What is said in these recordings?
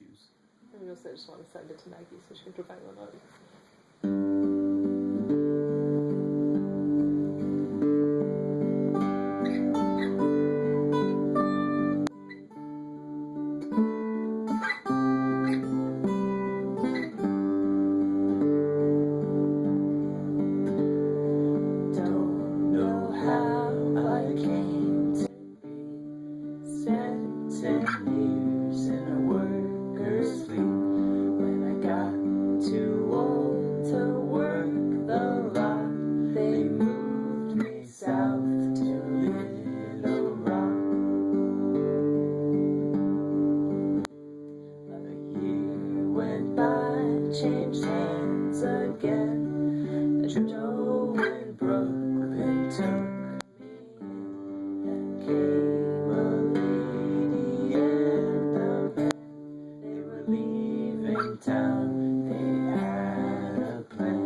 choose. And we also just want to send it to Maggie so she can provide one out. Don't know how I came to be spent 10 years in a worker's fleet. When I got too old to work the lot, they moved me south to Little Rock. A year went by, changed hands again. Joe and Brooklyn took me in, and came a lady and the man. They were leaving town, they had a plan.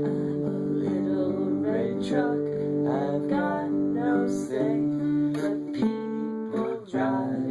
I'm a little red truck, I've got no say. The people drive